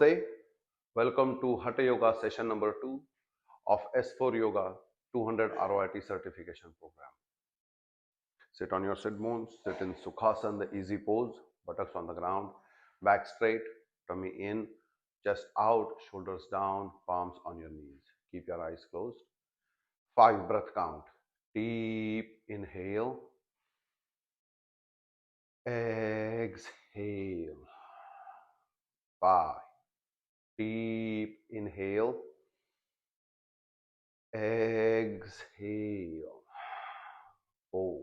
Namaste. Welcome to Hatha Yoga session number 2 of S4 Yoga 200 ROIT certification program. Sit on your sit bones, sit in Sukhasana, the easy pose, buttocks on the ground, back straight, tummy in, chest out, shoulders down, palms on your knees. Keep your eyes closed. 5 breath count. Deep inhale, exhale. 5. Deep inhale, exhale. 4.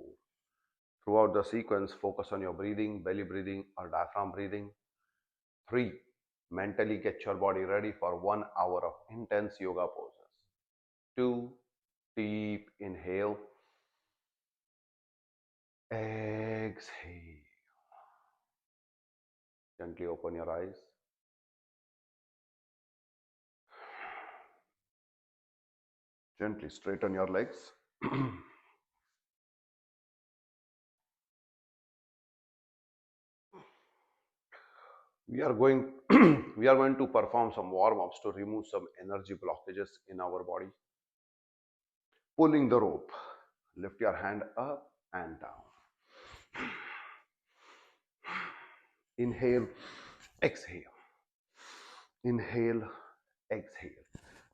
Throughout the sequence, focus on your breathing, belly breathing or diaphragm breathing. 3. Mentally get your body ready for 1 hour of intense yoga poses. 2. Deep inhale, exhale. Gently open your eyes. Gently straighten your legs. We are going to perform some warm-ups to remove some energy blockages in our body. Pulling the rope. Lift your hand up and down. Inhale, exhale. Inhale, exhale.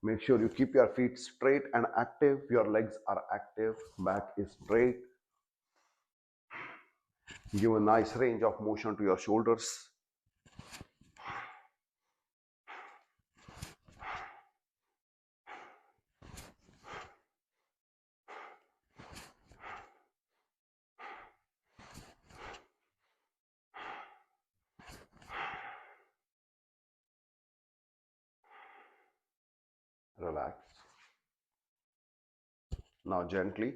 Make sure you keep your feet straight and active. Your legs are active. Back is straight. Give a nice range of motion to your shoulders. Relax. Now gently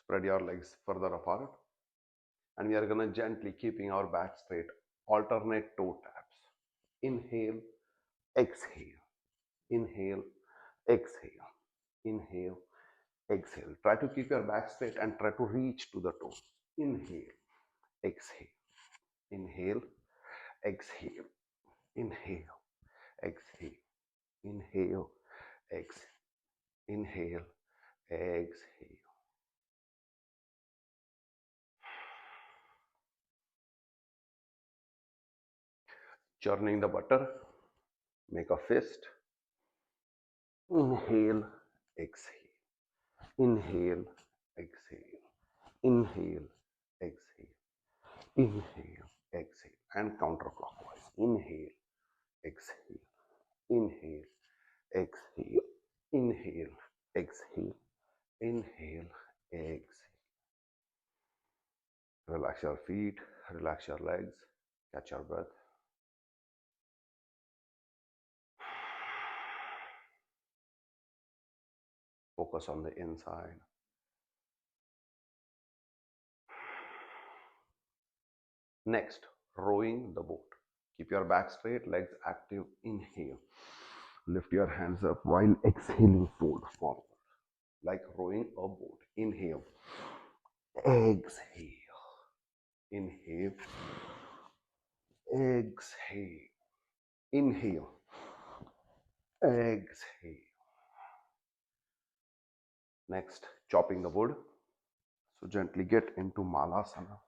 spread your legs further apart. And we are going to gently keeping our back straight. Alternate toe taps. Inhale, exhale. Inhale, exhale. Inhale, exhale. Try to keep your back straight and try to reach to the toes. Inhale, exhale. Inhale, exhale. Inhale, exhale. Inhale, exhale. Inhale, exhale. Churning the butter, make a fist. Inhale, exhale. Inhale, exhale. Inhale, exhale. Inhale, exhale. And counterclockwise. Inhale, exhale. Inhale, exhale. Inhale, exhale. Inhale, exhale. Relax your feet, relax your legs, catch your breath. Focus on the inside. Next, rowing the boat. Keep your back straight, legs active. Inhale. Lift your hands up while exhaling, fold forward. Like rowing a boat. Inhale. Exhale. Inhale. Exhale. Inhale. Exhale. Next, chopping the wood. So gently get into Malasana.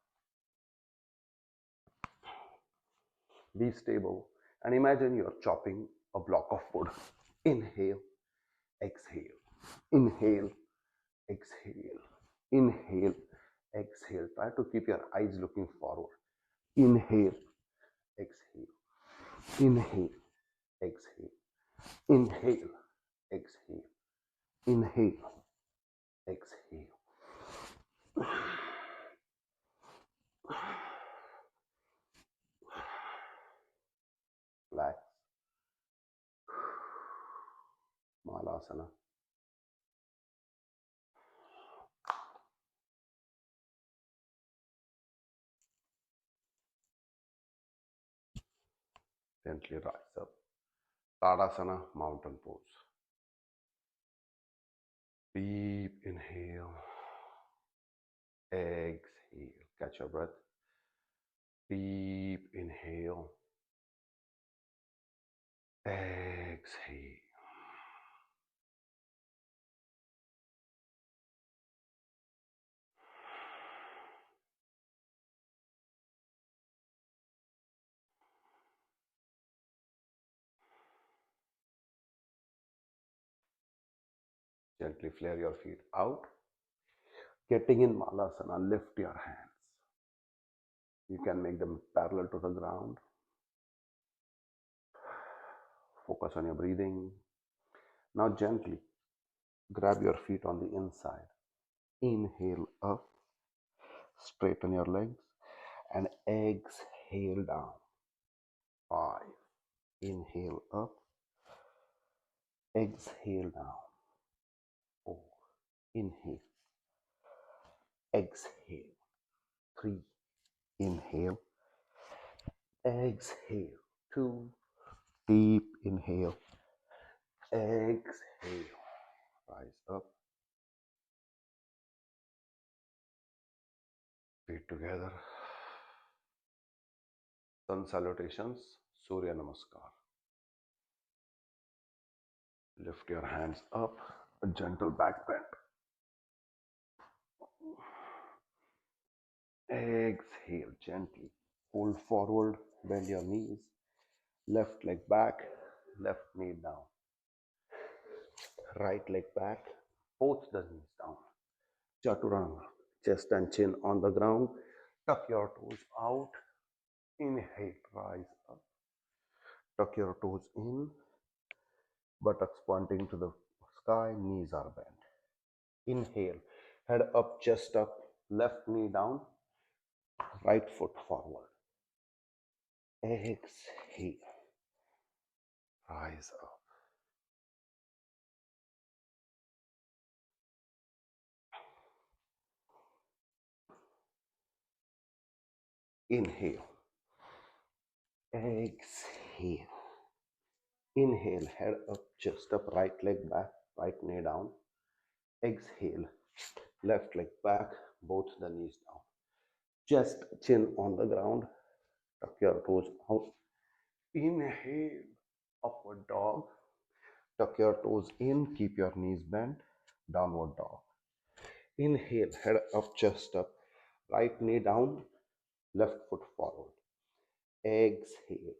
Be stable and imagine you're chopping a block of wood. Inhale, exhale. Inhale, exhale. Inhale, exhale. Try to keep your eyes looking forward. Inhale, exhale. Inhale, exhale. Inhale, exhale. Inhale, exhale. Relax. Malasana. Gently rise up. Tadasana, mountain pose. Deep inhale. Exhale. Catch your breath. Deep inhale. Exhale. Gently flare your feet out. Getting in Malasana, lift your hands. You can make them parallel to the ground. Focus on your breathing. Now gently grab your feet on the inside. Inhale up, straighten your legs, and exhale down. 5. Inhale up, exhale down. 4. Inhale, exhale. 3. Inhale, exhale. 2. Deep inhale, exhale. Rise up, feet together. Sun salutations, Surya Namaskar. Lift your hands up, a gentle back bend. Exhale gently. Fold forward, bend your knees. Left leg back, left knee down. Right leg back, both the knees down. Chaturanga, chest and chin on the ground. Tuck your toes out. Inhale, rise up. Tuck your toes in. Buttocks pointing to the sky, knees are bent. Inhale, head up, chest up, left knee down, right foot forward. Exhale, rise up. Inhale, exhale. Inhale, head up, chest up, right leg back, right knee down. Exhale, left leg back, both the knees down. Chest, chin on the ground, tuck your toes out. Inhale, upward dog. Tuck your toes in, keep your knees bent, downward dog. Inhale, head up, chest up, right knee down, left foot forward. Exhale,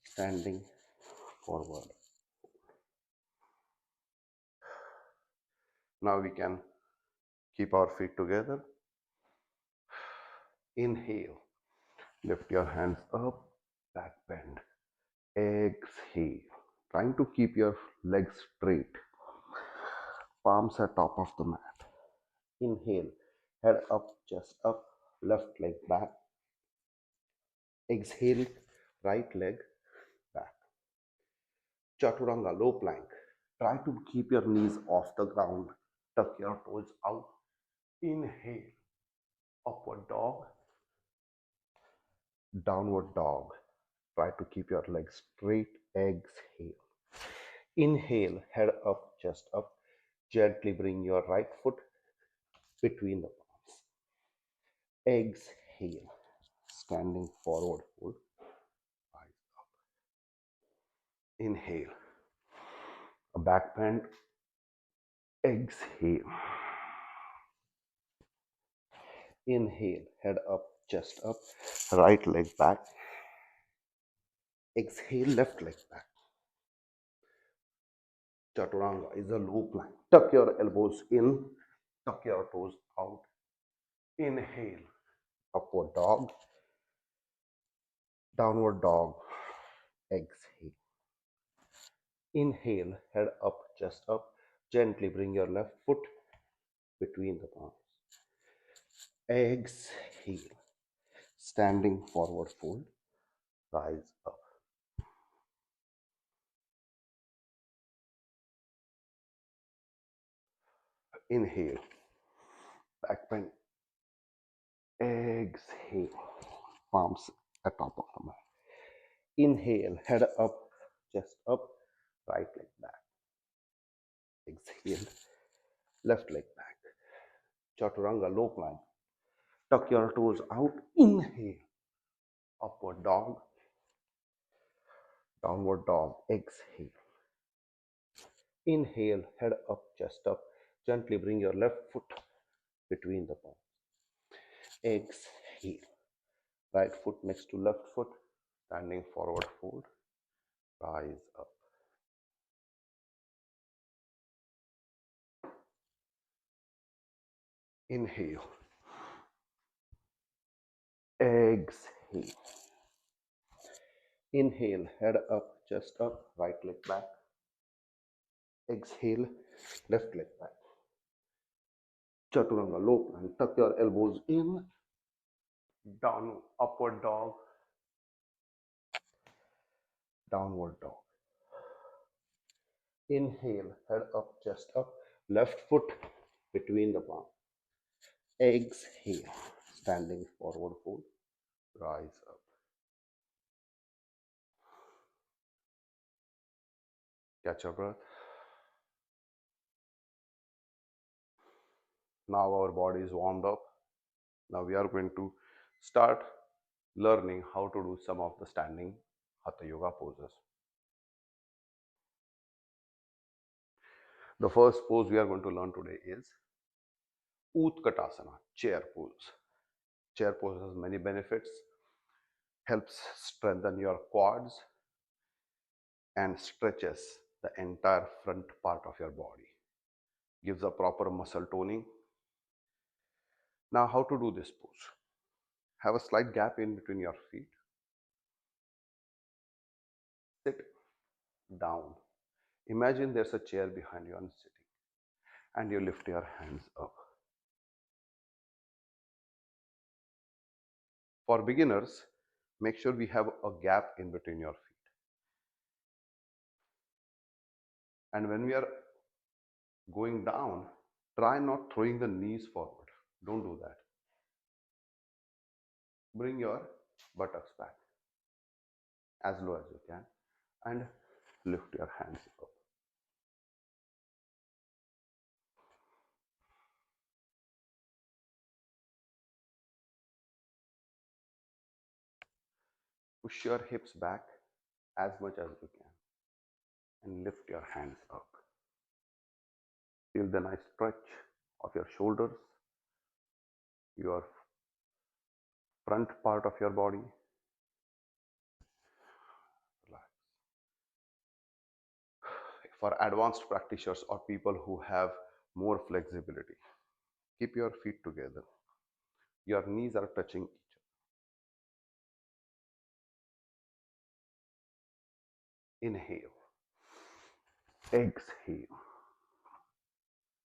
standing forward. Now we can keep our feet together. Inhale, lift your hands up, back bend. Exhale, trying to keep your legs straight. Palms at top of the mat. Inhale, head up, chest up, left leg back. Exhale, right leg back. Chaturanga, low plank. Try to keep your knees off the ground. Tuck your toes out. Inhale, upward dog, downward dog. Try to keep your legs straight. Exhale. Inhale, head up, chest up. Gently bring your right foot between the palms. Exhale, standing forward fold. Rise up. Inhale, a back bend. Exhale. Inhale, head up, chest up, right leg back. Exhale, left leg back. Chaturanga is a low plank. Tuck your elbows in, tuck your toes out. Inhale, upward dog, downward dog. Exhale. Inhale, head up, chest up. Gently bring your left foot between the palms. Exhale, standing forward fold. Rise up. Inhale, back bend. Exhale, palms at top of the mat. Inhale, head up, chest up, right leg back. Exhale, left leg back. Chaturanga, low plank. Tuck your toes out. Inhale, upward dog. Downward dog. Exhale. Inhale, head up, chest up. Gently bring your left foot between the palms. Exhale. Right foot next to left foot. Standing forward fold. Rise up. Inhale. Exhale. Inhale, head up, chest up, right leg back. Exhale, left leg back. Chaturanga, low plank. Tuck your elbows in. Down, upward dog. Downward dog. Inhale, head up, chest up. Left foot between the palms. Exhale, standing forward fold. Rise up. Catch your breath. Now our body is warmed up. Now we are going to start learning how to do some of the standing Hatha Yoga poses. The first pose we are going to learn today is Utkatasana, chair pose. Chair pose has many benefits, helps strengthen your quads and stretches the entire front part of your body, gives a proper muscle toning. Now how to do this pose? Have a slight gap in between your feet. Sit down. Imagine there's a chair behind you and sitting, and you lift your hands up. For beginners, make sure we have a gap in between your feet. And when we are going down, try not throwing the knees forward. Don't do that. Bring your buttocks back as low as you can and lift your hands up. Push your hips back as much as you can and lift your hands up. Feel the nice stretch of your shoulders, your front part of your body. Relax. For advanced practitioners or people who have more flexibility, keep your feet together. Your knees are touching each other. Inhale. Exhale.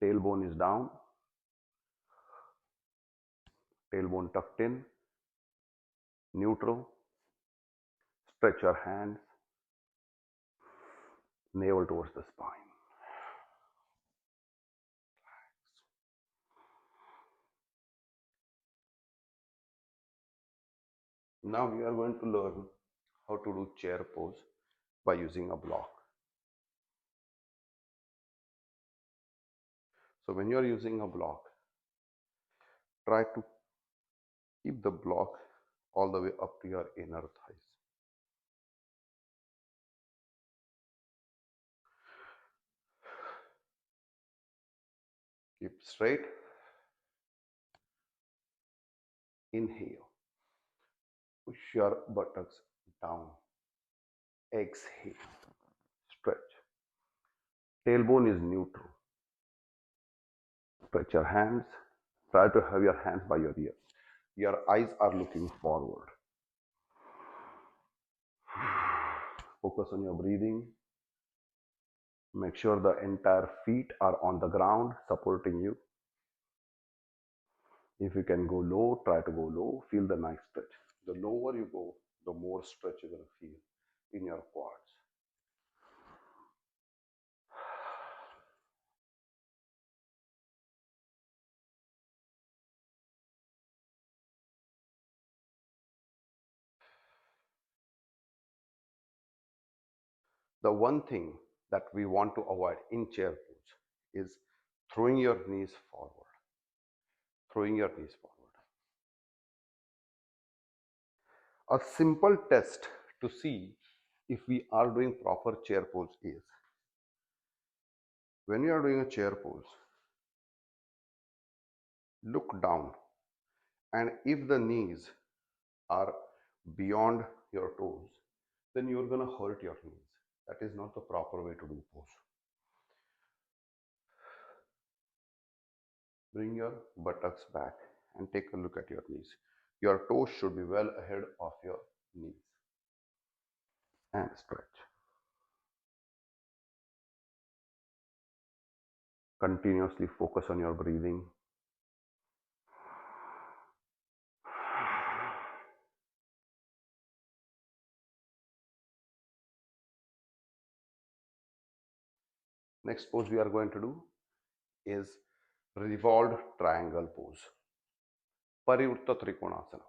Tailbone is down. Tailbone tucked in. Neutral. Stretch your hands. Navel towards the spine. Now we are going to learn how to do chair pose by using a block. So when you are using a block, try to keep the block all the way up to your inner thighs. Keep straight. Inhale. Push your buttocks down. Exhale. Stretch. Tailbone is neutral. Stretch your hands. Try to have your hands by your ears. Your eyes are looking forward. Focus on your breathing. Make sure the entire feet are on the ground supporting you. If you can go low, try to go low. Feel the nice stretch. The lower you go, the more stretch you're going to feel in your quads. The one thing that we want to avoid in chair pose is throwing your knees forward. Throwing your knees forward. A simple test to see if we are doing proper chair pose is, when you are doing a chair pose, look down, and if the knees are beyond your toes, then you're going to hurt your knees. That is not the proper way to do pose. Bring your buttocks back and take a look at your knees. Your toes should be well ahead of your knees. And stretch. Continuously focus on your breathing. Next pose we are going to do is revolved triangle pose. Parivritta Trikonasana.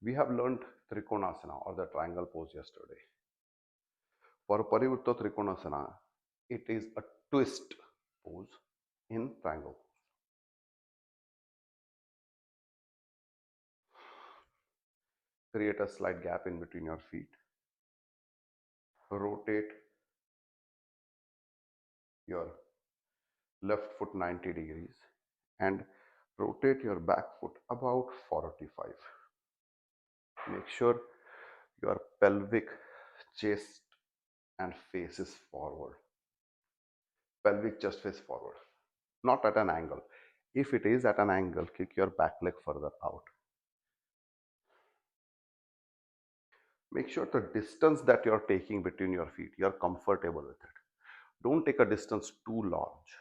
We have learned Trikonasana or the triangle pose yesterday. For Parivritta Trikonasana, it is a twist pose in triangle pose. Create a slight gap in between your feet. Rotate your left foot 90 degrees and rotate your back foot about 45. Make sure your pelvic, chest and face is forward. Pelvic, chest, face forward, not at an angle. If it is at an angle, kick your back leg further out. Make sure the distance that you're taking between your feet, you're comfortable with it. Don't take a distance too large.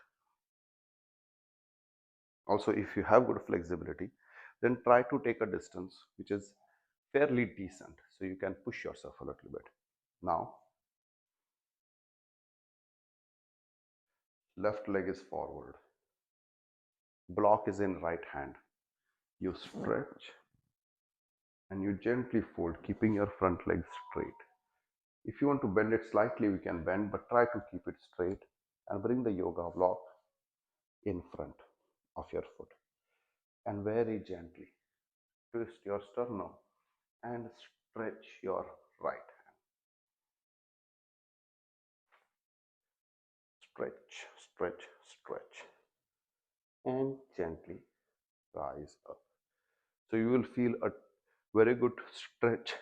Also, if you have good flexibility, then try to take a distance which is fairly decent so you can push yourself a little bit. Now, left leg is forward. Block is in right hand. You stretch and you gently fold, keeping your front leg straight. If you want to bend it slightly, we can bend, but try to keep it straight and bring the yoga block in front of your foot. And very gently twist your sternum and stretch your right hand. Stretch, stretch, stretch. And gently rise up. So you will feel a very good stretch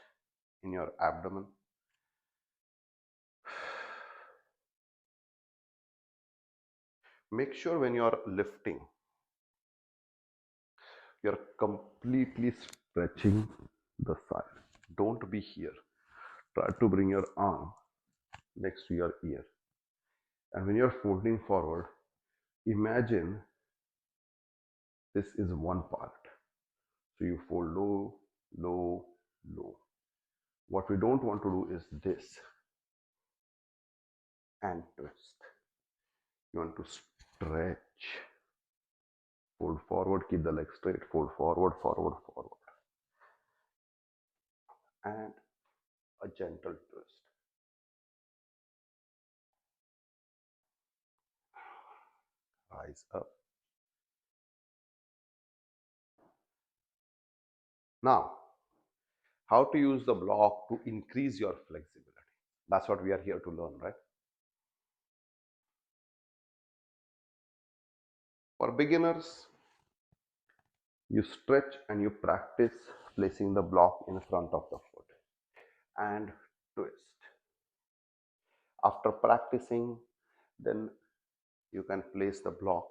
in your abdomen. Make sure when you are lifting, you're completely stretching the side. Don't be here. Try to bring your arm next to your ear. And when you're folding forward, imagine this is one part. So you fold low, low, low. What we don't want to do is this and twist. You want to stretch. Fold forward, keep the leg straight, fold forward, forward, forward. And a gentle twist. Rise up. Now, how to use the block to increase your flexibility. That's what we are here to learn, right? For beginners, you stretch and you practice placing the block in front of the foot and twist. After practicing, then you can place the block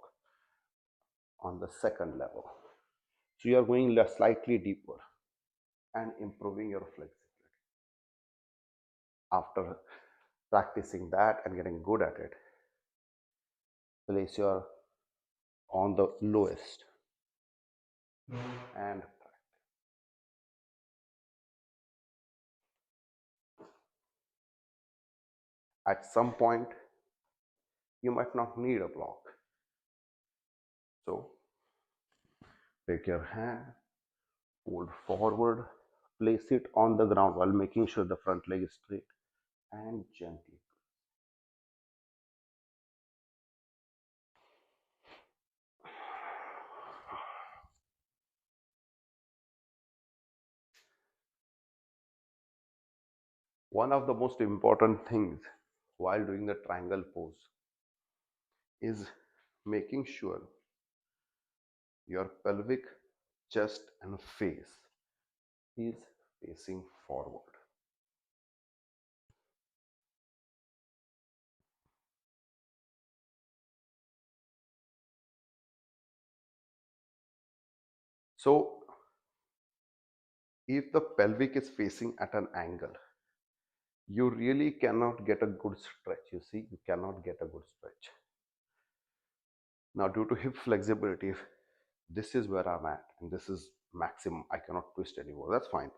on the second level. So you are going slightly deeper and improving your flexibility. After practicing that and getting good at it, place your on the lowest and at some point you might not need a block. So take your hand, fold forward, place it on the ground while making sure the front leg is straight and gently. One of the most important things while doing the triangle pose is making sure your pelvic, chest, and face is facing forward. So, if the pelvic is facing at an angle, you really cannot get a good stretch. You see, you cannot get a good stretch. Now, due to hip flexibility, if this is where I'm at and this is maximum, I cannot twist anymore. That's fine.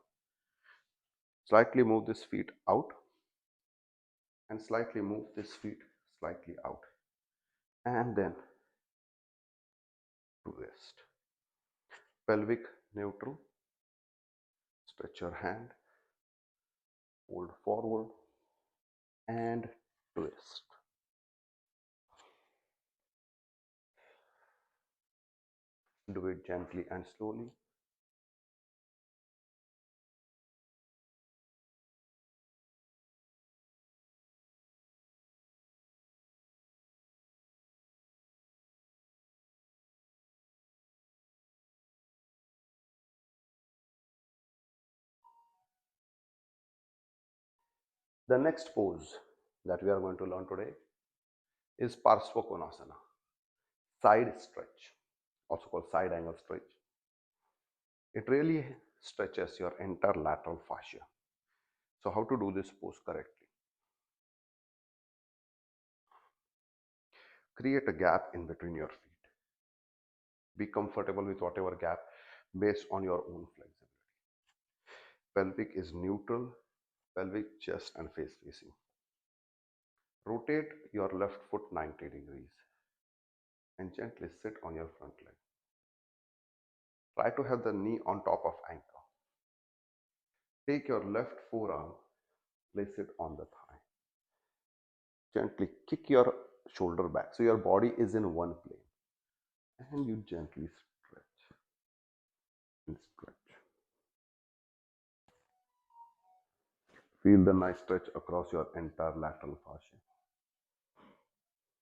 Slightly move this feet out and slightly move this feet slightly out, and then twist. Pelvic neutral. Stretch your hand, hold forward, and twist. Do it gently and slowly. The next pose that we are going to learn today is Parsvakonasana, side stretch, also called side angle stretch. It really stretches your entire lateral fascia. So how to do this pose correctly? Create a gap in between your feet. Be comfortable with whatever gap based on your own flexibility. Pelvic is neutral, pelvic, chest, and face facing. Rotate your left foot 90 degrees and gently sit on your front leg. Try to have the knee on top of ankle. Take your left forearm, place it on the thigh. Gently kick your shoulder back so your body is in one plane. And you gently stretch and stretch. Feel the nice stretch across your entire lateral fascia.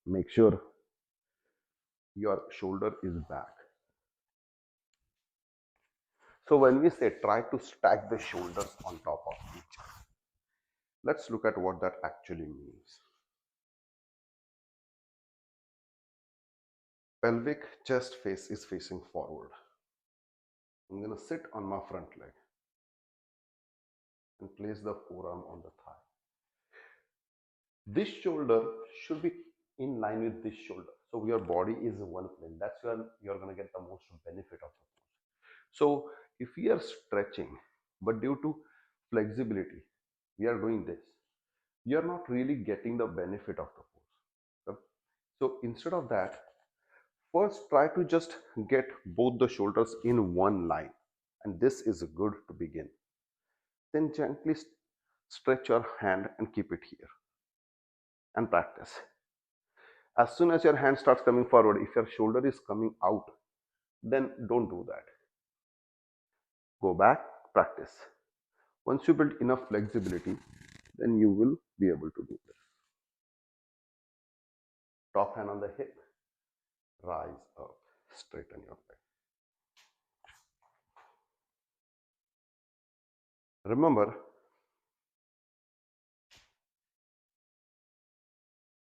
Make sure your shoulder is back. So when we say try to stack the shoulders on top of each other, let's look at what that actually means. Pelvic chest face is facing forward. I'm going to sit on my front leg and place the forearm on the thigh. This shoulder should be in line with this shoulder. So your body is one plane. That's where you're going to get the most benefit of the pose. So if we are stretching, but due to flexibility, we are doing this, you're not really getting the benefit of the pose. So instead of that, first try to just get both the shoulders in one line. And this is good to begin. Then gently stretch your hand and keep it here and practice. As soon as your hand starts coming forward, if your shoulder is coming out, then don't do that. Go back, practice. Once you build enough flexibility, then you will be able to do this. Top hand on the hip, rise up, straighten your leg. Remember,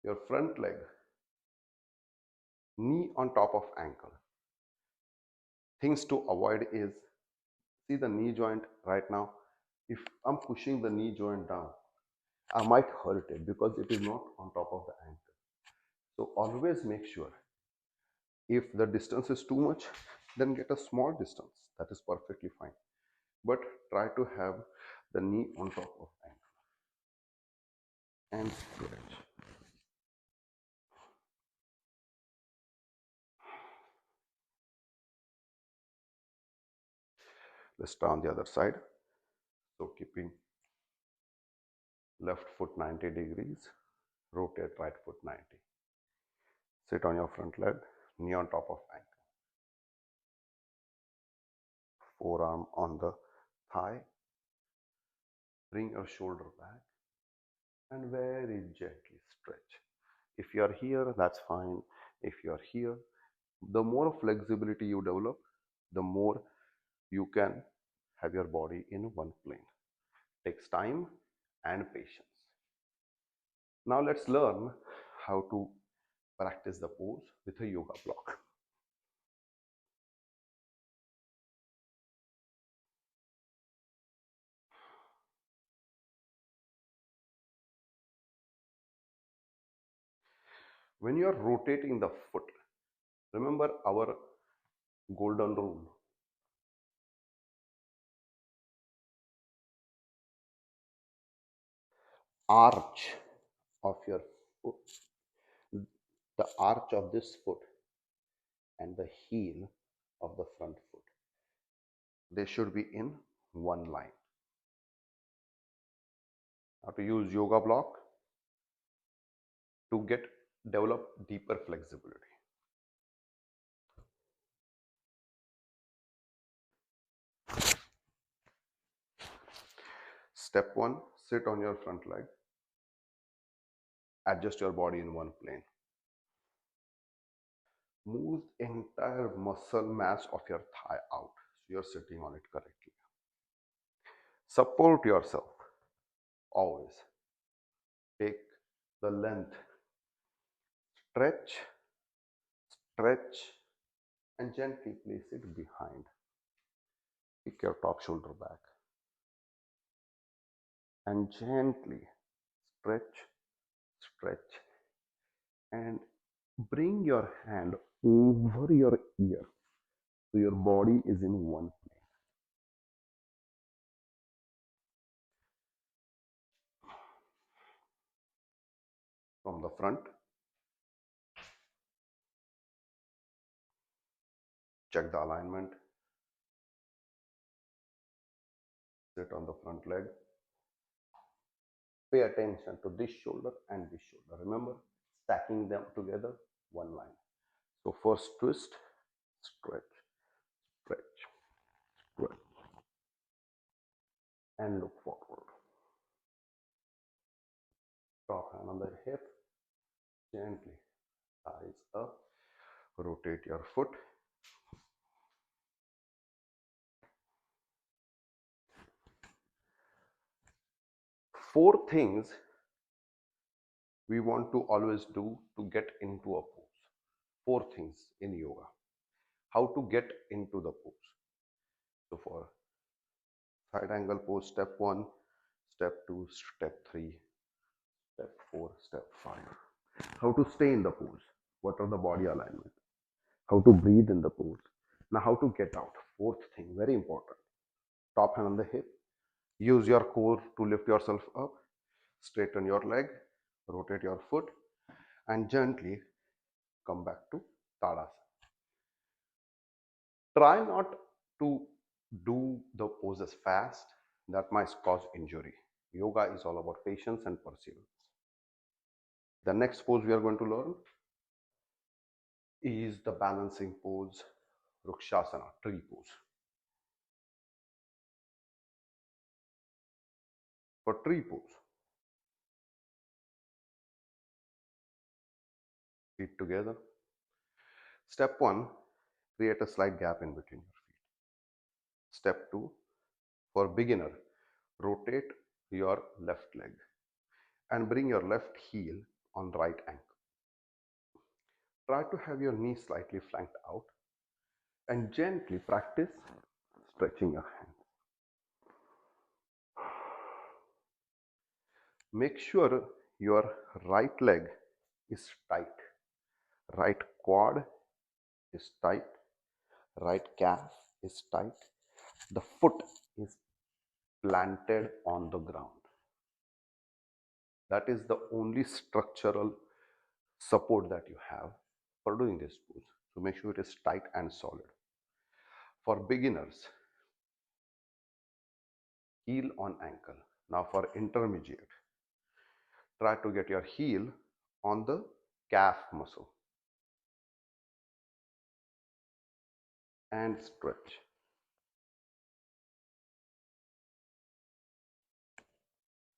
your front leg, knee on top of ankle. Things to avoid is, see the knee joint right now. If I'm pushing the knee joint down, I might hurt it because it is not on top of the ankle. So always make sure, if the distance is too much, then get a small distance. That is perfectly fine. But try to have the knee on top of ankle and stretch. Let's try on the other side. So keeping left foot 90 degrees, rotate right foot 90. Sit on your front leg, knee on top of ankle. Forearm on the thigh. Bring your shoulder back and very gently stretch. If you are here, that's fine. If you are here, the more flexibility you develop, the more you can have your body in one plane. Takes time and patience. Now let's learn how to practice the pose with a yoga block. When you are rotating the foot, remember our golden rule. Arch of your foot, the arch of this foot and the heel of the front foot, they should be in one line. Now to use yoga block to get develop deeper flexibility. Step 1, sit on your front leg. Adjust your body in one plane. Move entire muscle mass of your thigh out. So you're sitting on it correctly. Support yourself. Always. Take the length. Stretch, stretch, and gently place it behind. Kick your top shoulder back. And gently stretch, stretch, and bring your hand over your ear so your body is in one plane. From the front, check the alignment. Sit on the front leg. Pay attention to this shoulder and this shoulder. Remember, stacking them together, one line. So first twist, stretch, stretch, stretch, and look forward. Top hand on the hip, gently, thighs up, rotate your foot. Four things we want to always do to get into a pose. Four things in yoga. How to get into the pose. So for side angle pose, step 1, step 2, step 3, step 4, step 5. How to stay in the pose. What are the body alignment? How to breathe in the pose. Now how to get out. Fourth thing, very important. Top hand on the hip. Use your core to lift yourself up. Straighten your leg. Rotate your foot. And gently come back to Tadasana. Try not to do the poses fast. That might cause injury. Yoga is all about patience and perseverance. The next pose we are going to learn is the balancing pose, Vrikshasana, tree pose. For tree pose, feet together. Step 1, create a slight gap in between your feet. Step 2, for beginner, rotate your left leg and bring your left heel on right ankle. Try to have your knee slightly flanked out and gently practice stretching your hands. Make sure your right leg is tight, right quad is tight, right calf is tight, the foot is planted on the ground. That is the only structural support that you have for doing this pose. So make sure it is tight and solid. For beginners, heel on ankle. Now for intermediate, try to get your heel on the calf muscle and stretch.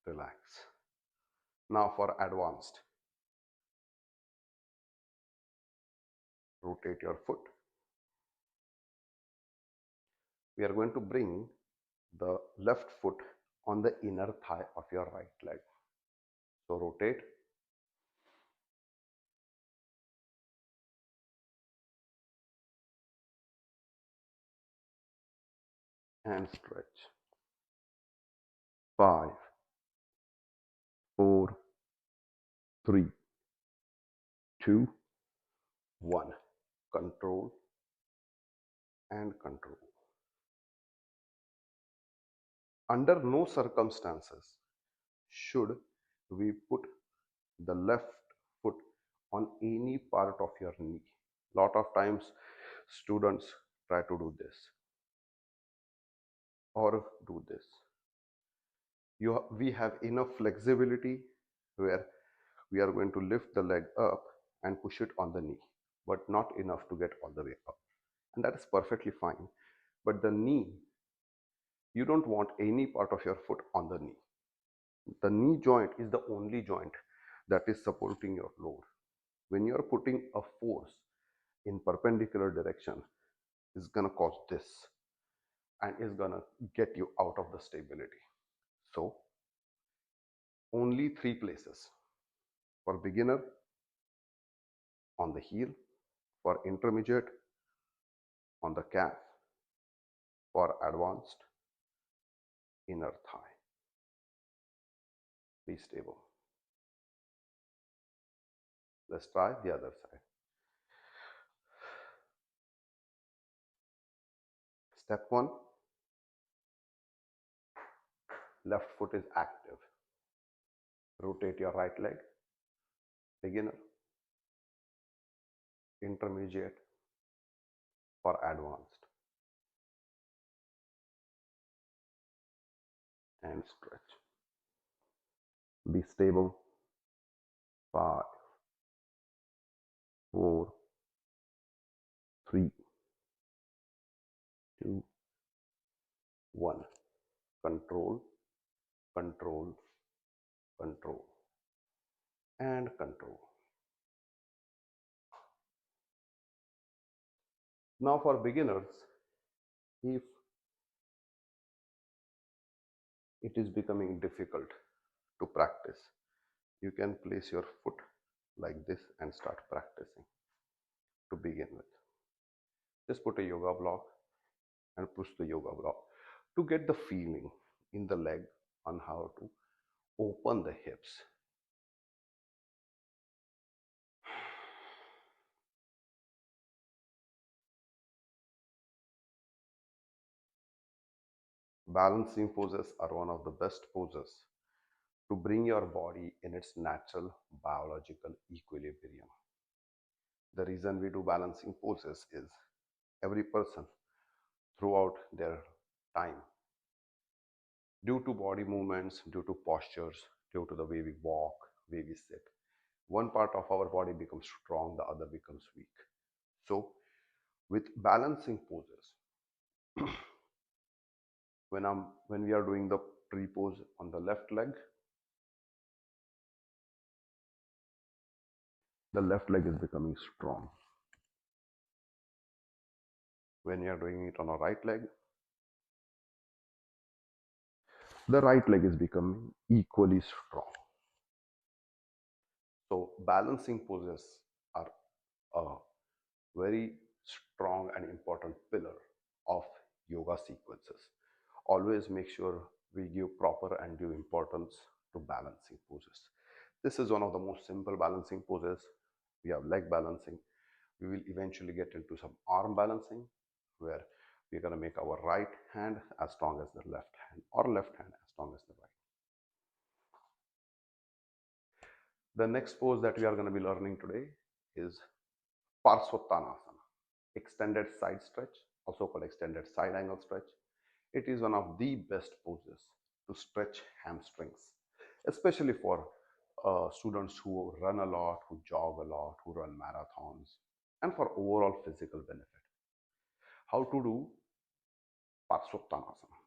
Relax. Now for advanced, rotate your foot. We are going to bring the left foot on the inner thigh of your right leg. So rotate and stretch. 5, 4, 3, 2, 1. Control and control. Under no circumstances should we put the left foot on any part of your knee. Lot of times students try to do this or do this. We have enough flexibility where we are going to lift the leg up and push it on the knee, but not enough to get all the way up. And that is perfectly fine. But the knee, you don't want any part of your foot on the knee. The knee joint is the only joint that is supporting your load. When you are putting a force in perpendicular direction, it's going to cause this and is going to get you out of the stability. So only 3 places: for beginner on the heel, for intermediate on the calf, for advanced inner thigh. Be stable. Let's try the other side. Step 1, left foot is active. Rotate your right leg. Beginner, intermediate, for advanced, and stretch. Be stable. 5, 4, 3, 2, 1. Control, control, control, and control. Now for beginners, if it is becoming difficult to practice, you can place your foot like this and start practicing to begin with. Just put a yoga block and push the yoga block to get the feeling in the leg on how to open the hips. Balancing poses are one of the best poses to bring your body in its natural biological equilibrium. The reason we do balancing poses is every person throughout their time, due to body movements, due to postures, due to the way we walk, way we sit, one part of our body becomes strong, the other becomes weak. So with balancing poses, when we are doing the pre-pose on the left leg, the left leg is becoming strong. When you are doing it on a right leg, the right leg is becoming equally strong. So balancing poses are a very strong and important pillar of yoga sequences. Always make sure we give proper and due importance to balancing poses. This is one of the most simple balancing poses. We have leg balancing. We will eventually get into some arm balancing, where we're going to make our right hand as strong as the left hand, or left hand as strong as the right. The next pose that we are going to be learning today is Parsvottanasana, extended side stretch, also called extended side angle stretch. It is one of the best poses to stretch hamstrings, especially for students who run a lot, who jog a lot, who run marathons, and for overall physical benefit. How to do Parsvottanasana?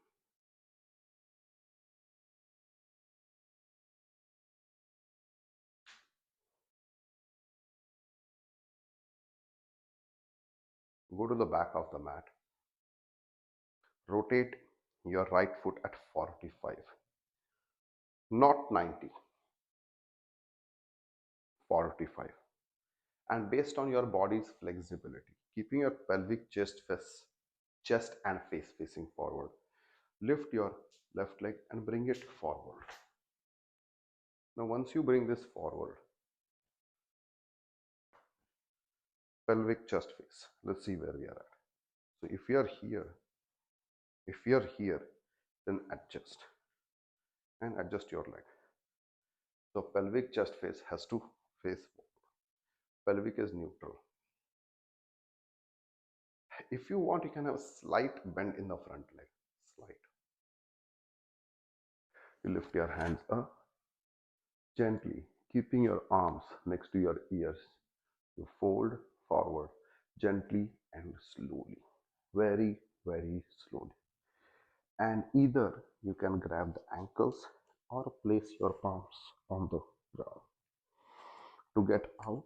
Go to the back of the mat. Rotate your right foot at 45, not 90, 45. And based on your body's flexibility, keeping your pelvic chest and face facing forward, lift your left leg and bring it forward. Now once you bring this forward, pelvic chest face, let's see where we are at. So if you are here, then adjust and adjust your leg. So pelvic chest face has to face forward. Pelvic is neutral. If you want, you can have a slight bend in the front leg. Slight. You lift your hands up gently, keeping your arms next to your ears. You fold forward gently and slowly. Very, very slowly. And either you can grab the ankles or place your palms on the ground. To get out,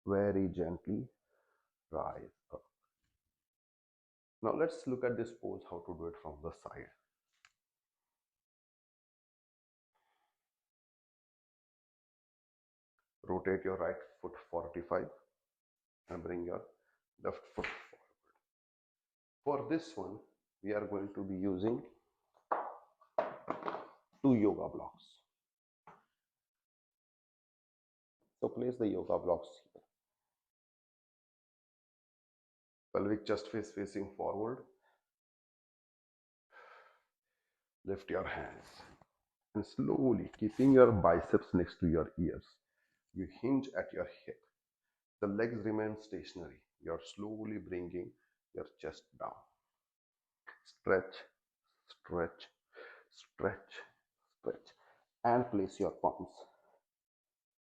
very gently rise up. Now let's look at this pose, how to do it from the side. Rotate your right foot 45 and bring your left foot forward. For this one, we are going to be using 2 yoga blocks. So place the yoga blocks here. Pelvic chest face facing forward. Lift your hands and slowly, keeping your biceps next to your ears, you hinge at your hip. The legs remain stationary. You're slowly bringing your chest down. Stretch, stretch, stretch, stretch, and place your palms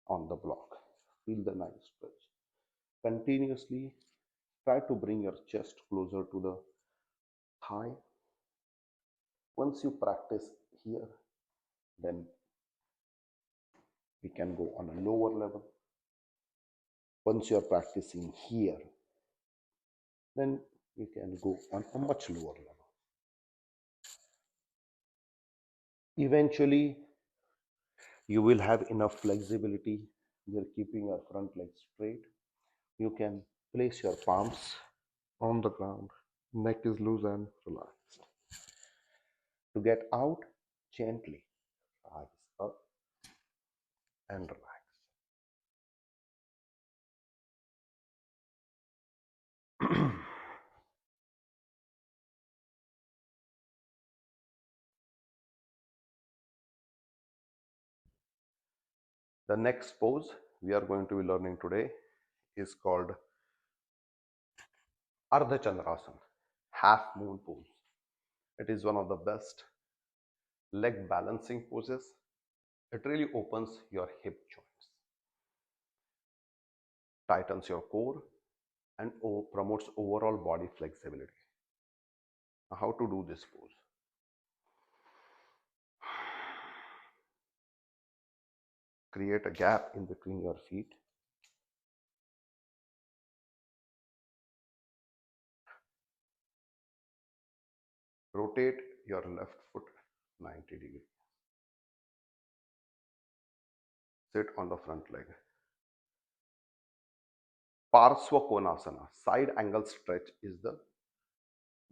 on the block. Feel the nice stretch. Continuously try to bring your chest closer to the thigh. Once you practice here, then we can go on a lower level. Once you are practicing here, then you can go on a much lower level. Eventually, you will have enough flexibility. You're keeping your front leg straight. You can place your palms on the ground. Neck is loose and relaxed. To get out, gently rise up and relax. The next pose we are going to be learning today is called Ardha Chandrasana, half moon pose. It is one of the best leg balancing poses. It really opens your hip joints, tightens your core, and promotes overall body flexibility. Now, how to do this pose? Create a gap in between your feet. Rotate your left foot 90 degrees. Sit on the front leg. Parsva Konasana, side angle stretch, is the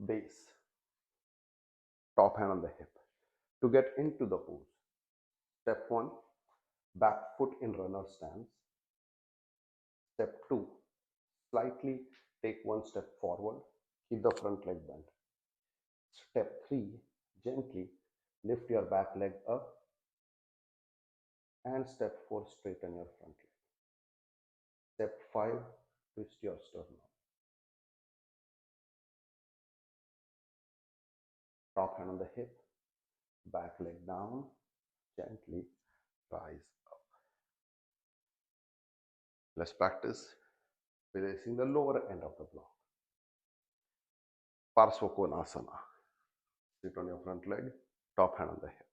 base. Top hand on the hip. To get into the pose, step 1, back foot in runner stance. Step 2, slightly take one step forward, keep the front leg bent. Step 3, gently lift your back leg up. And step 4, straighten your front leg. Step 5, twist your sternum. Top hand on the hip, back leg down, gently rise up. Let's practice placing the lower end of the block. Parsva Konasana. Sit on your front leg, top hand on the hip.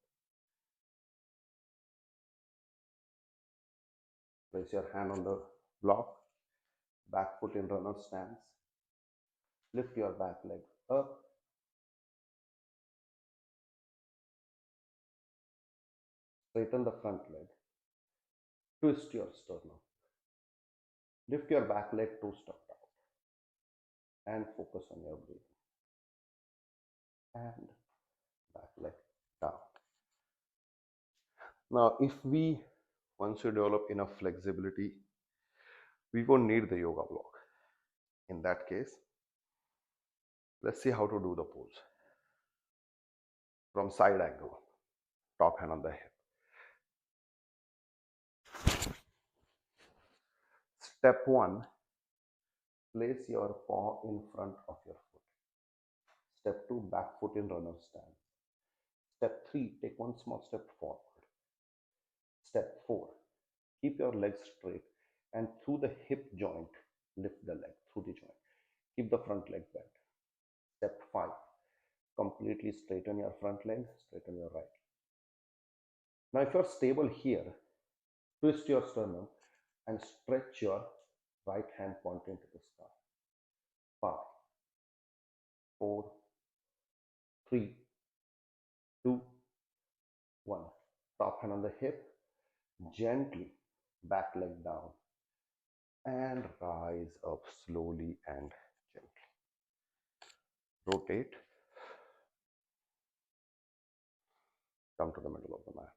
Place your hand on the block, back foot in runner stance. Lift your back leg up, straighten the front leg, twist your sternum, lift your back leg two steps out, and focus on your breathing. And back leg down. Now, if we once you develop enough flexibility, we won't need the yoga block. In that case, let's see how to do the pose. From side angle, top hand on the hip. Step 1, place your paw in front of your foot. Step 2, back foot in runner stand. Step 3, take one small step forward. Step 4, keep your legs straight and through the hip joint, lift the leg through the joint. Keep the front leg bent. Step 5, completely straighten your front leg, straighten your right. Now, if you're stable here, twist your sternum and stretch your right hand pointing to the sky. 5, 4, 3, 2, 1. Top hand on the hip, gently back leg down and rise up slowly and gently. Rotate, come to the middle of the mat.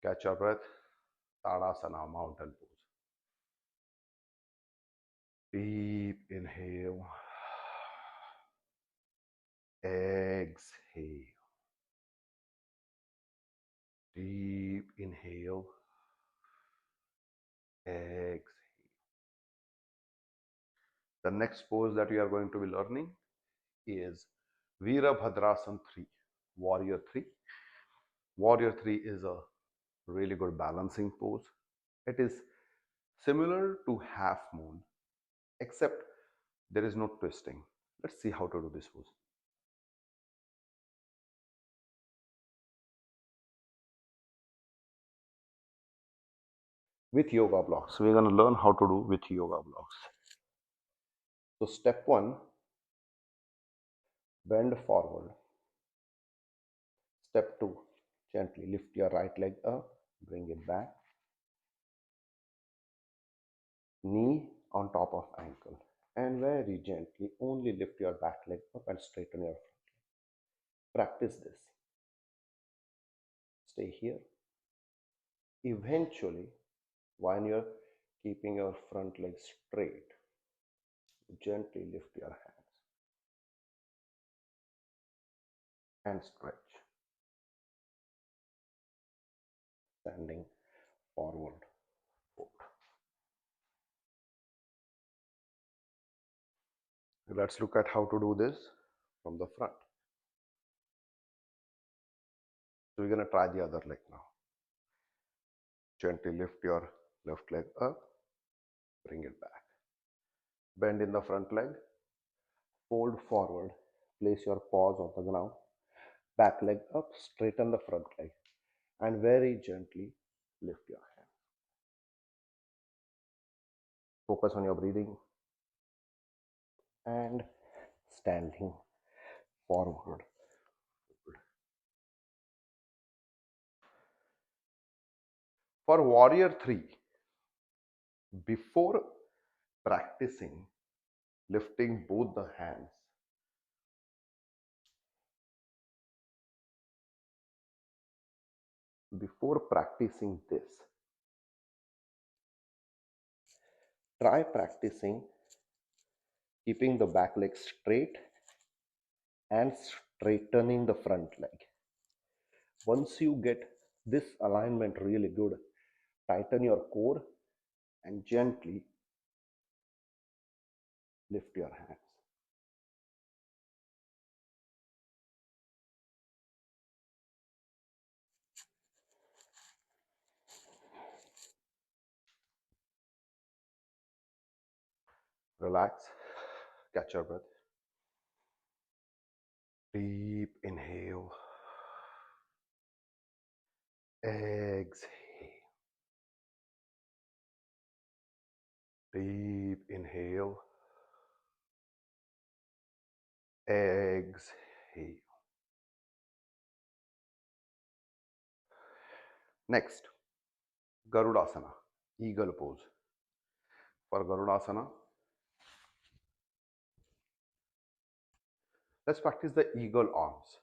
Catch your breath. Tadasana, mountain pose. Deep inhale. Exhale. Deep inhale. Exhale. The next pose that we are going to be learning is Virabhadrasana 3, Warrior 3. Warrior 3 is a really good balancing pose. It is similar to half moon, except there is no twisting. Let's see how to do this pose. With yoga blocks, we're going to learn how to do with yoga blocks. So step 1, bend forward. Step 2, gently lift your right leg up, bring it back. Knee on top of ankle, and very gently only lift your back leg up and straighten your front leg. Practice this. Stay here. Eventually, when you're keeping your front leg straight, gently lift your hands and stretch. Standing forward, fold. Let's look at how to do this from the front. So we're going to try the other leg now. Gently lift your left leg up, bring it back. Bend in the front leg, fold forward, place your paws on the ground, back leg up, straighten the front leg, and very gently lift your hand. Focus on your breathing and standing forward. For Warrior 3, before practicing lifting both the hands, before practicing this, try practicing keeping the back leg straight and straightening the front leg. Once you get this alignment really good, tighten your core and gently lift your hands. Relax, Catch your breath. Deep inhale. Exhale. Deep inhale. Exhale. Next, Garudasana, eagle pose. For Garudasana, let's practice the eagle arms.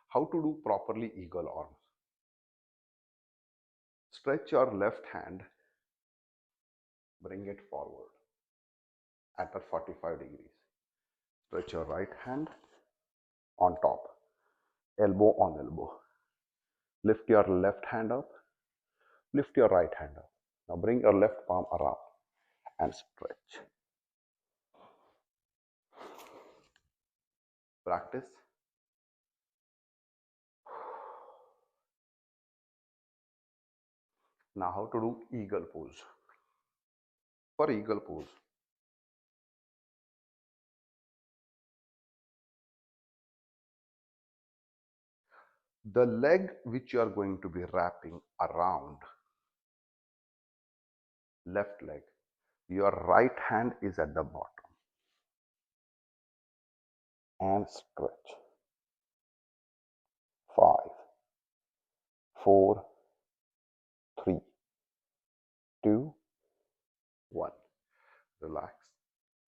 How to do properly eagle arms? Stretch your left hand, bring it forward at a 45 degrees. Stretch your right hand on top, elbow on elbow. Lift your left hand up, lift your right hand up. Now bring your left palm around and stretch. Practice. Now how to do eagle pose. For eagle pose, the leg which you are going to be wrapping around, left leg, your right hand is at the bottom and stretch. 5, 4, 3, 2, 1. Relax,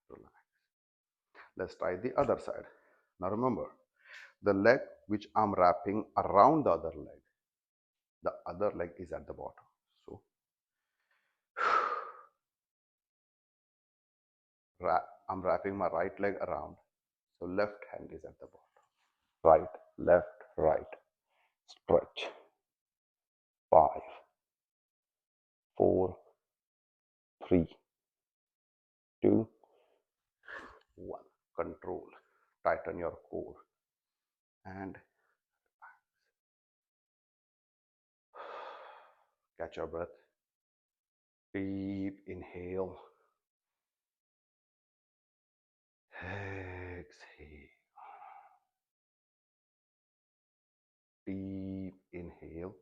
relax. Let's try the other side. Now remember, the leg which I'm wrapping around the other leg is at the bottom. So I'm wrapping my right leg around, so left hand is at the bottom. Right, left, right. Stretch. 5, 4, 3, 2, 1. Control. Tighten your core and catch your breath. Deep inhale. Exhale. Deep inhale.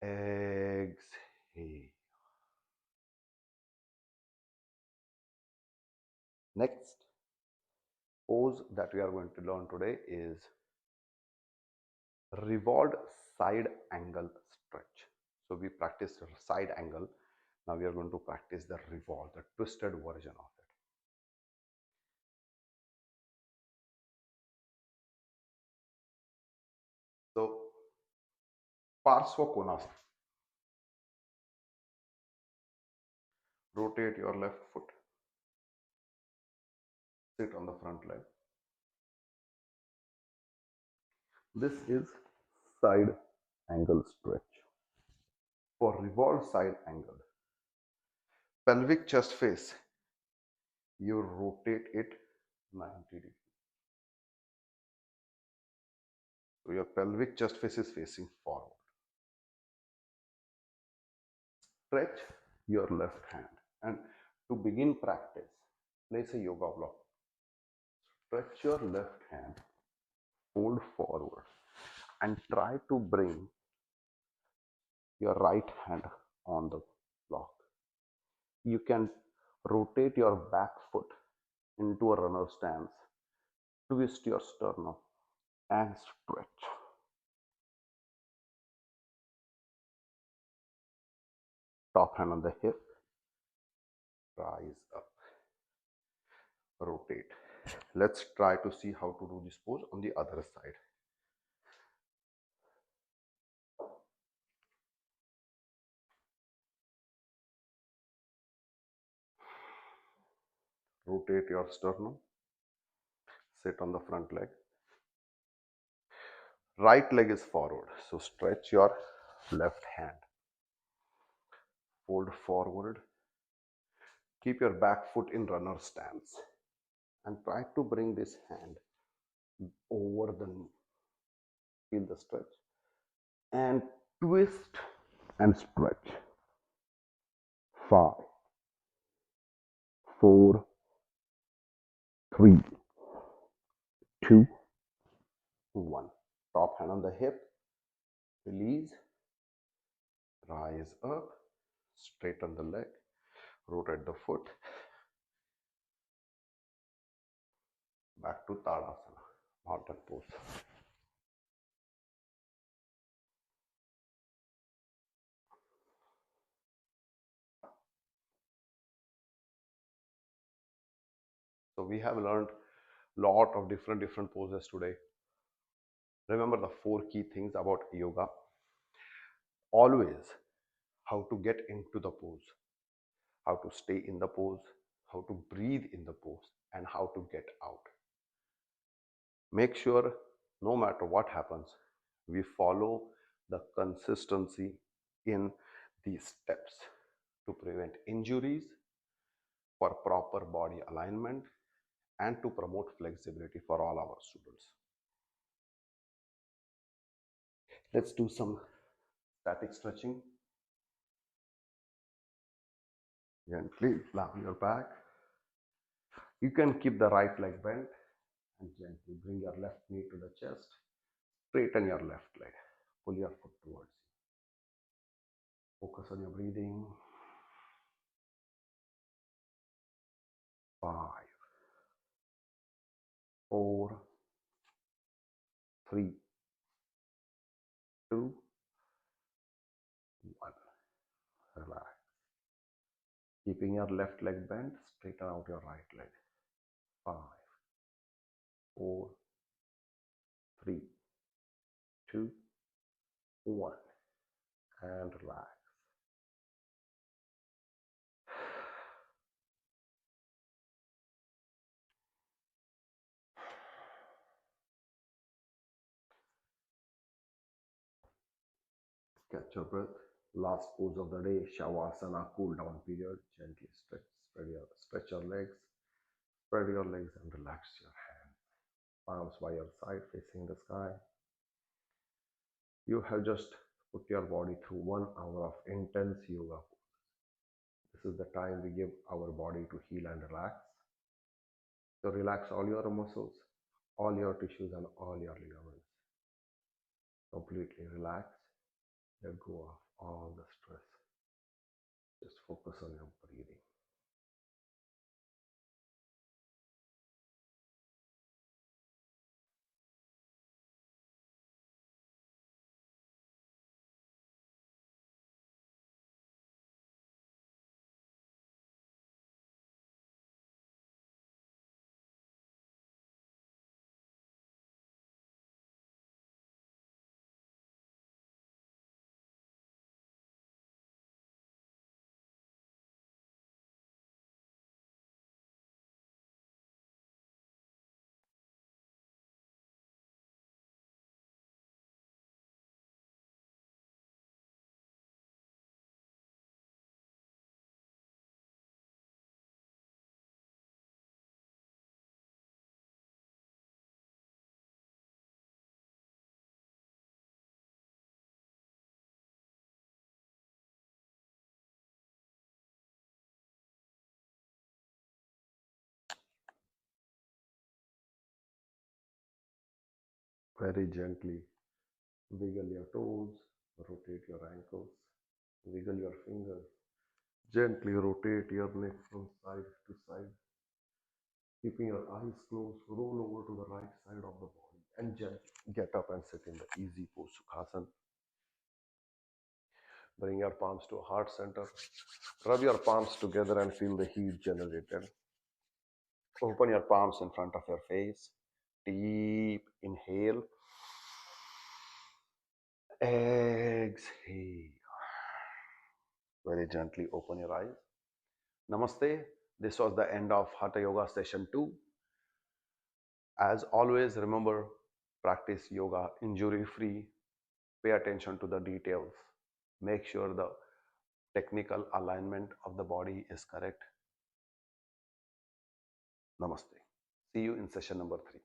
Exhale. Next pose that we are going to learn today is revolved side angle stretch. So we practiced side angle. Now we are going to practice the revolve, the twisted version of it. So Parsva Konasana. Rotate your left foot. Sit on the front leg. This is side angle stretch. For revolved side angle, pelvic chest face, you rotate it 90 degrees. So your pelvic chest face is facing forward. Stretch your left hand, and to begin practice, place a yoga block. Stretch your left hand, fold forward, and try to bring your right hand on the block. You can rotate your back foot into a runner stance, twist your sternum and stretch. Top hand on the hip, rise up, rotate. Let's try to see how to do this pose on the other side. Rotate your sternum, sit on the front leg. Right leg is forward, so stretch your left hand. Fold forward. Keep your back foot in runner stance and try to bring this hand over the knee. Feel the stretch and twist and stretch. 5, 4, 3, 2, 1. Top hand on the hip, release, rise up, straighten the leg, rotate the foot, back to Tadasana, mountain pose. So we have learned lot of different poses today. Remember the 4 key things about yoga. Always how to get into the pose, how to stay in the pose, how to breathe in the pose, and how to get out. Make sure no matter what happens, we follow the consistency in these steps to prevent injuries, for proper body alignment, and to promote flexibility for all our students. Let's do some static stretching. Gently flat your back. You can keep the right leg bent and gently bring your left knee to the chest. Straighten your left leg. Pull your foot towards you. Focus on your breathing. 5, 4, 3, 2, 1. Relax. Keeping your left leg bent, straighten out your right leg. 5, 4, 3, 2, 1. And relax. Catch your breath. Last pose of the day, Shavasana, cool down period. Gently stretch your legs, spread your legs and relax your hands. Palms by your side facing the sky. You have just put your body through 1 hour of intense yoga. This is the time we give our body to heal and relax. So relax all your muscles, all your tissues and all your ligaments. Completely relax. Let go of all the stress. Just focus on your breathing. Very gently wiggle your toes, rotate your ankles, wiggle your fingers. Gently rotate your neck from side to side. Keeping your eyes closed, roll over to the right side of the body and get up and sit in the easy pose Sukhasana. Bring your palms to heart center. Rub your palms together and feel the heat generated. Open your palms in front of your face. Deep inhale. Exhale. Very gently open your eyes. Namaste. This was the end of Hatha Yoga session 2. As always, remember, practice yoga injury free. Pay attention to the details. Make sure the technical alignment of the body is correct. Namaste. See you in session number 3.